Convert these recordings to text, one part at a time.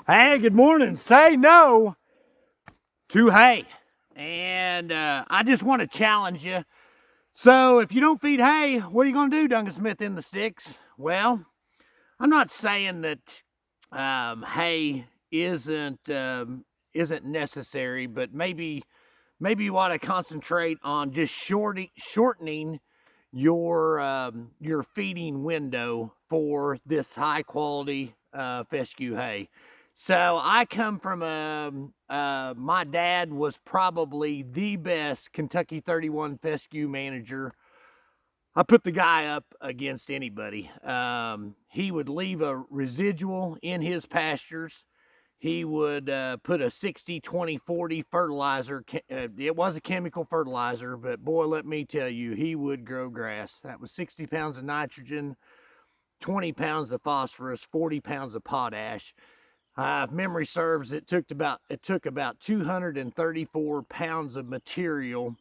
Hey, good morning. Say no to hay. And I just want to challenge you. So, if you don't feed hay, what are you going to do, Duncan Smith in the sticks? Well, I'm not saying that hay isn't necessary, but maybe you ought to concentrate on just shortening your feeding window for this high quality fescue hay. So I come from my dad was probably the best Kentucky 31 fescue manager. I put the guy up against anybody. He would leave a residual in his pastures. He would put a 60, 20, 40 fertilizer. It was a chemical fertilizer, but boy, let me tell you, he would grow grass. That was 60 pounds of nitrogen, 20 pounds of phosphorus, 40 pounds of potash. If memory serves, it took about 234 pounds of material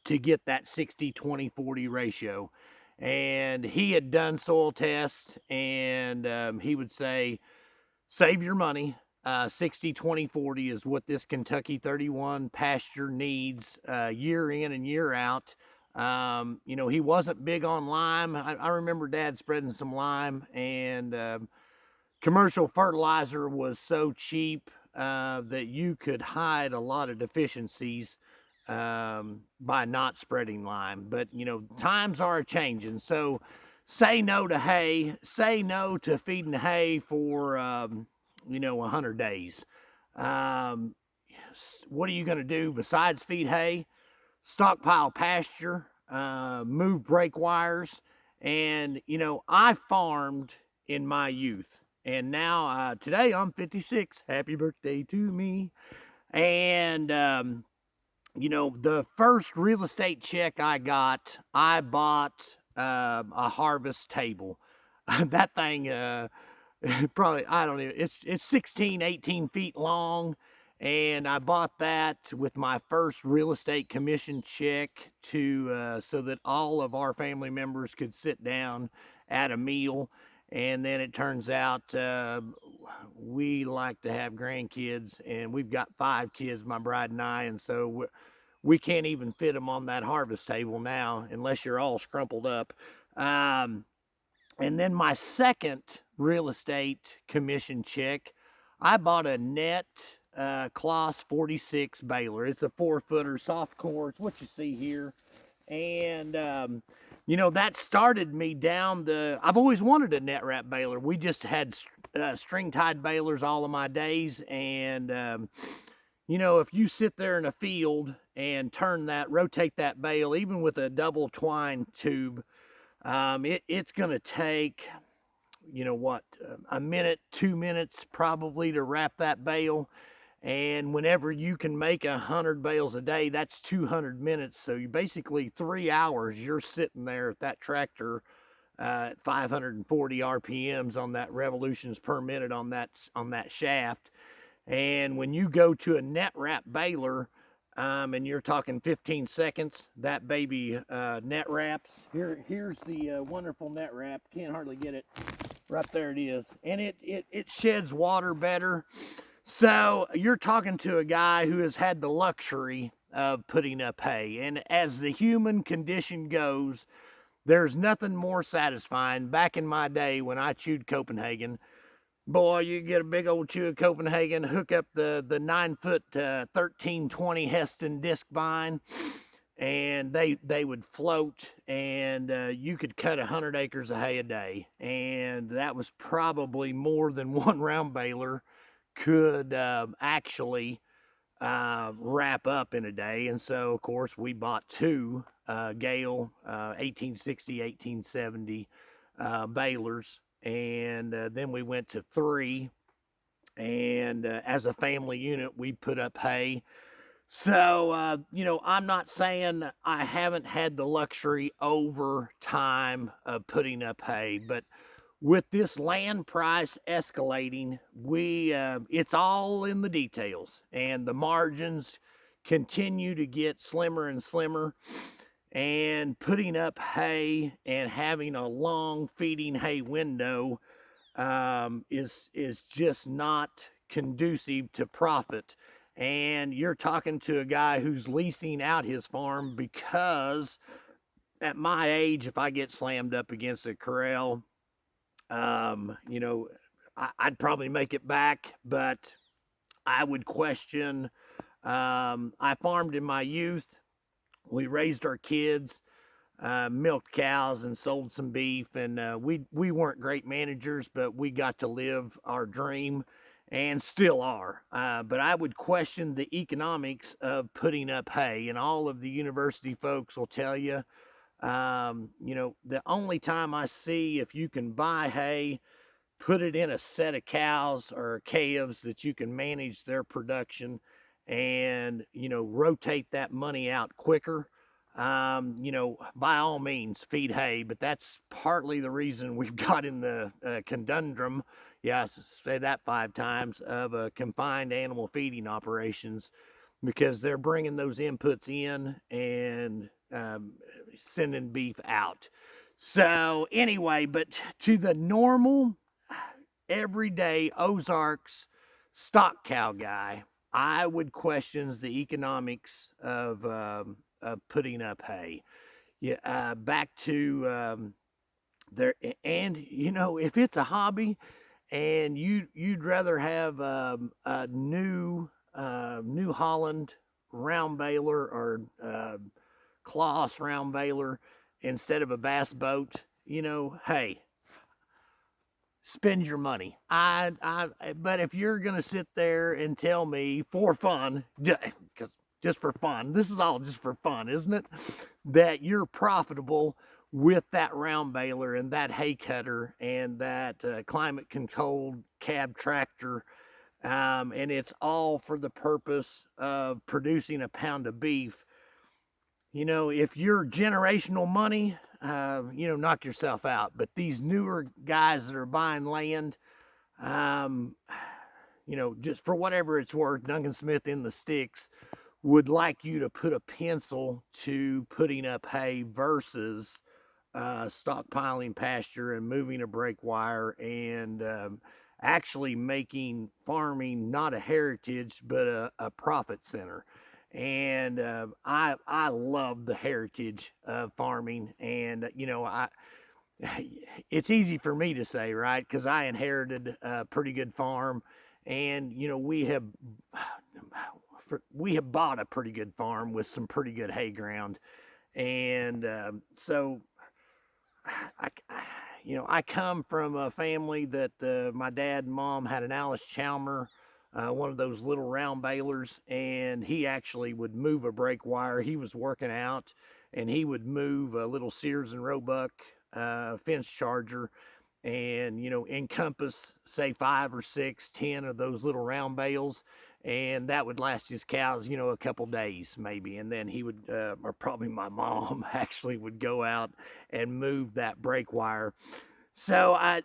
to get that 60, 20, 40 ratio. And he had done soil tests, and he would say, save your money. 60, 20, 40 is what this Kentucky 31 pasture needs year in and year out. He wasn't big on lime. I remember Dad spreading some lime, and commercial fertilizer was so cheap that you could hide a lot of deficiencies by not spreading lime. But, times are changing. So say no to hay, say no to feeding hay for, 100 days. Um, what are you going to do besides feed hay? Stockpile pasture, move brake wires. And, I farmed in my youth. And now, today I'm 56. Happy birthday to me. And, the first real estate check I got, I bought a harvest table. That thing, probably, I don't know, it's 16, 18 feet long. And I bought that with my first real estate commission check to so that all of our family members could sit down at a meal. And then it turns out we like to have grandkids, and we've got 5 kids, my bride and I, and so we can't even fit them on that harvest table now unless you're all scrumpled up. Um, and then my second real estate commission check, I bought a net Kloss 46 baler. It's a 4-footer soft core. It's what you see here. And, that started me down I've always wanted a net wrap baler. We just had string tied balers all of my days. And, if you sit there in a field and rotate that bale, even with a double twine tube, it's going to take, a minute, 2 minutes probably to wrap that bale. And whenever you can make 100 bales a day, that's 200 minutes. So you basically 3 hours, you're sitting there at that tractor at 540 RPMs on that revolutions per minute on that shaft. And when you go to a net wrap baler, and you're talking 15 seconds, that baby net wraps. Here's the wonderful net wrap. Can't hardly get it. Right there it is. And it sheds water better. So you're talking to a guy who has had the luxury of putting up hay. And as the human condition goes, there's nothing more satisfying. Back in my day when I chewed Copenhagen, boy, you get a big old chew of Copenhagen, hook up the 9 foot 1320 Heston disc vine, and they would float, and you could cut 100 acres of hay a day. And that was probably more than one round baler could actually wrap up in a day. And so, of course, we bought two Gale 1860, 1870 balers. And then we went to three. And as a family unit, we put up hay. So, I'm not saying I haven't had the luxury over time of putting up hay, but with this land price escalating, it's all in the details, and the margins continue to get slimmer and slimmer. And putting up hay and having a long feeding hay window is just not conducive to profit. And you're talking to a guy who's leasing out his farm because at my age, if I get slammed up against a corral, you know, I'd probably make it back, but I would question. I farmed in my youth. We raised our kids, milked cows, and sold some beef. And we weren't great managers, but we got to live our dream, and still are. But I would question the economics of putting up hay, and all of the university folks will tell you. You know, the only time I see if you can buy hay, put it in a set of cows or calves that you can manage their production and, you know, rotate that money out quicker. You know, by all means, feed hay, but that's partly the reason we've got in the conundrum. Yeah, say that 5 times of confined animal feeding operations because they're bringing those inputs in and sending beef out. So, anyway, but to the normal everyday Ozarks stock cow guy, I would question the economics of putting up hay. Yeah, back to there, and you know, if it's a hobby, and you'd rather have a New Holland round baler or Kloss round baler instead of a bass boat, you know, hey, spend your money. But if you're gonna sit there and tell me for fun, because just for fun, this is all just for fun, isn't it? That you're profitable with that round baler and that hay cutter and that climate controlled cab tractor, and it's all for the purpose of producing a pound of beef. You know, if you're generational money, you know, knock yourself out. But these newer guys that are buying land, um, you know, just for whatever it's worth, Duncan Smith in the sticks would like you to put a pencil to putting up hay versus stockpiling pasture and moving a break wire and actually making farming not a heritage but a profit center. And I love the heritage of farming, and you know it's easy for me to say, right? Because I inherited a pretty good farm, and you know we have bought a pretty good farm with some pretty good hay ground, and so I, you know, I come from a family that my dad and mom had an Alice Chalmer, one of those little round balers, and he actually would move a break wire. He was working out, and he would move a little Sears and Roebuck fence charger, and you know encompass say 5 or 6, 10 of those little round bales, and that would last his cows, you know, a couple days maybe, and then he would or probably my mom actually would go out and move that brake wire. So I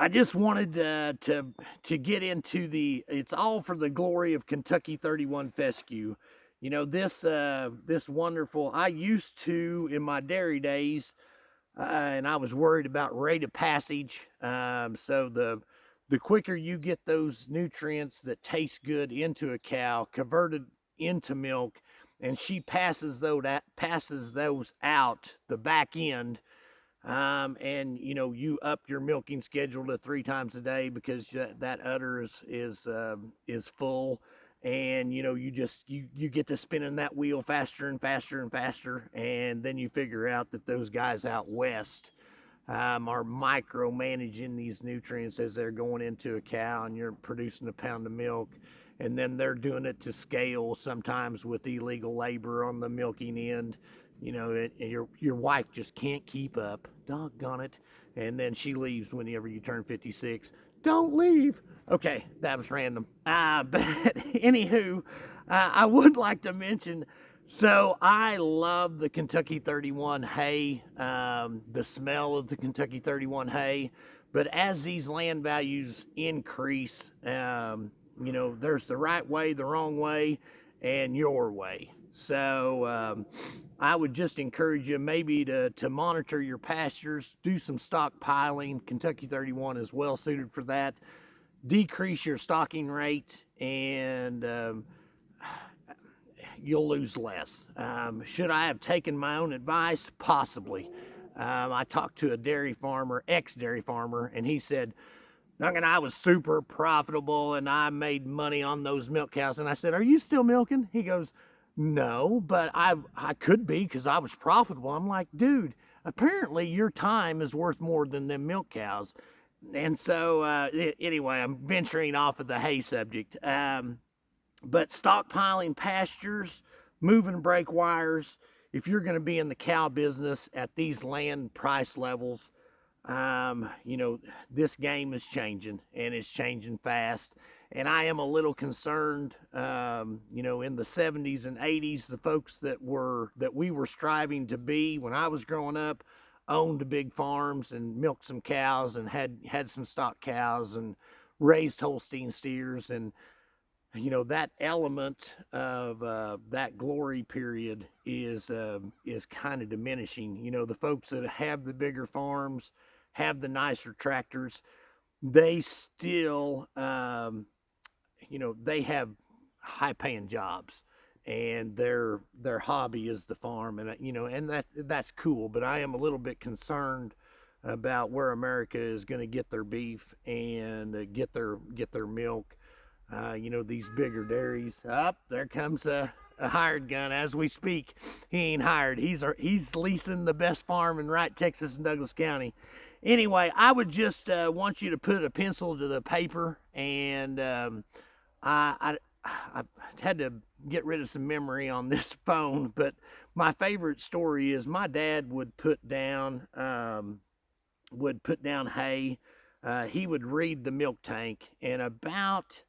just wanted to get into the it's all for the glory of Kentucky 31 fescue. You know, this wonderful, I used to in my dairy days, and I was worried about rate of passage. So the quicker you get those nutrients that taste good into a cow, converted into milk, and she passes those out the back end, and you know you up your milking schedule to 3 times a day because that udder is full, and you know you get to spinning that wheel faster and faster and faster, and then you figure out that those guys out west are micromanaging these nutrients as they're going into a cow, and you're producing a pound of milk, and then they're doing it to scale sometimes with illegal labor on the milking end. You know, your wife just can't keep up. Doggone it! And then she leaves whenever you turn 56. Don't leave. Okay, that was random. But anywho, I would like to mention, so I love the Kentucky 31 hay, the smell of the Kentucky 31 hay. But as these land values increase, you know, there's the right way, the wrong way, and your way. So I would just encourage you maybe to monitor your pastures, do some stockpiling. Kentucky 31 is well suited for that. Decrease your stocking rate, and you'll lose less. Should I have taken my own advice? Possibly. I talked to a dairy farmer, ex-dairy farmer, and he said, Duncan, I was super profitable and I made money on those milk cows. And I said, are you still milking? He goes, no, but I could be because I was profitable. I'm like, dude, apparently your time is worth more than them milk cows. And so anyway, I'm venturing off of the hay subject. But stockpiling pastures, moving brake wires, if you're going to be in the cow business at these land price levels, you know, this game is changing, and it's changing fast. And I am a little concerned, you know, in the 70s and 80s, the folks that we were striving to be when I was growing up owned big farms and milked some cows and had some stock cows and raised Holstein steers. And you know, that element of that glory period is kind of diminishing. You know, the folks that have the bigger farms, have the nicer tractors, they still, you know, they have high-paying jobs, and their hobby is the farm, and you know, and that's cool. But I am a little bit concerned about where America is going to get their beef and get their milk. You know, these bigger dairies. Up there comes a hired gun as we speak. He ain't hired. He's leasing the best farm in Wright, Texas, and Douglas County. Anyway, I would just want you to put a pencil to the paper, and I had to get rid of some memory on this phone. But my favorite story is my dad would put down hay. He would read the milk tank, and about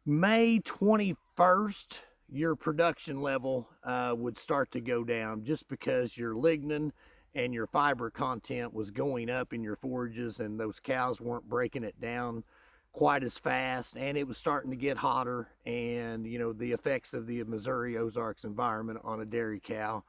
May 21st, your production level would start to go down, just because your lignin and your fiber content was going up in your forages, and those cows weren't breaking it down quite as fast, and it was starting to get hotter, and you know, the effects of the Missouri Ozarks environment on a dairy cow.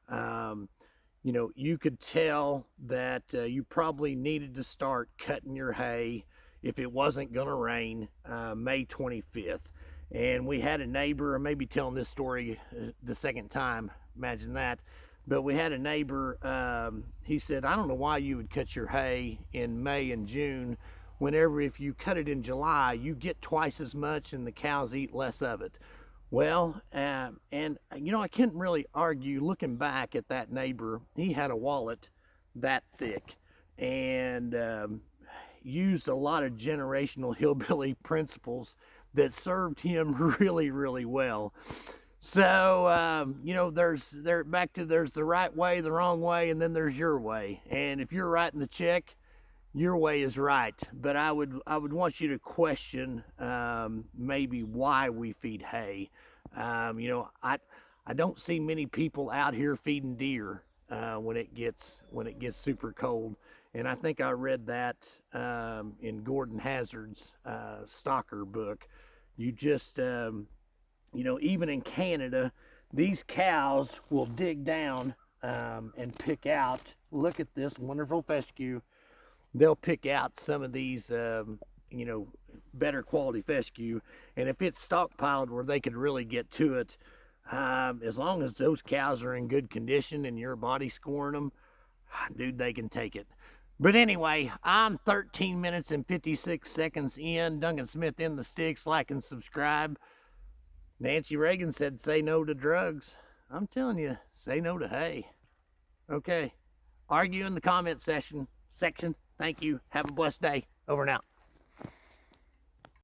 You know, you could tell that you probably needed to start cutting your hay if it wasn't going to rain May 25th. And we had a neighbor, I may be telling this story the second time, imagine that. But we had a neighbor, he said, I don't know why you would cut your hay in May and June, whenever if you cut it in July, you get twice as much and the cows eat less of it. Well, and you know, I couldn't really argue looking back at that neighbor. He had a wallet that thick, and used a lot of generational hillbilly principles that served him really, really well. So, you know, there's the right way, the wrong way, and then there's your way. And if you're writing the check, your way is right. But I would want you to question maybe why we feed hay. You know, I don't see many people out here feeding deer when it gets super cold. And I think I read that in Gordon Hazard's Stalker book. You just, you know, even in Canada, these cows will dig down and pick out, look at this wonderful fescue. They'll pick out some of these, you know, better quality fescue. And if it's stockpiled where they could really get to it, as long as those cows are in good condition and your body's scoring them, dude, they can take it. But anyway, I'm 13 minutes and 56 seconds in. Duncan Smith in the sticks. Like and subscribe. Nancy Reagan said, say no to drugs. I'm telling you, say no to hay. Okay. Argue in the comment section. Thank you. Have a blessed day. Over and out.